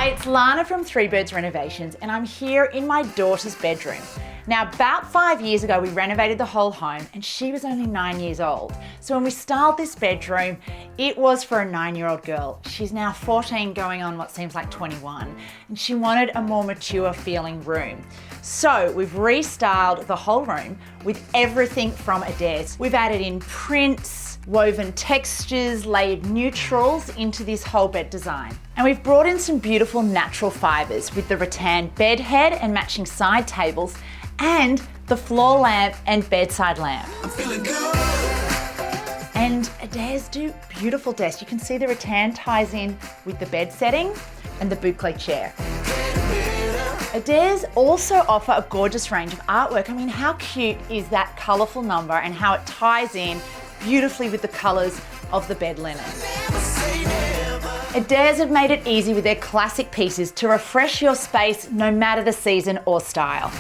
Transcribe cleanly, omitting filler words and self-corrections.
Hi, it's Lana from Three Birds Renovations, and I'm here in my daughter's bedroom. Now, about 5 years ago, we renovated the whole home, and she was only 9 years old. So when we styled this bedroom, it was for a 9-year-old girl. She's now 14, going on what seems like 21, and she wanted a more mature feeling room. So we've restyled the whole room with everything from Adairs. We've added in prints, woven textures, layered neutrals into this whole bed design. And we've brought in some beautiful natural fibres with the rattan bed head and matching side tables, and the floor lamp and bedside lamp. I'm feeling good. And Adairs do beautiful desks. You can see the rattan ties in with the bed setting and the boucle chair. Adairs also offer a gorgeous range of artwork. I mean, how cute is that colourful number and how it ties in beautifully with the colours of the bed linen. Adairs have made it easy with their classic pieces to refresh your space no matter the season or style.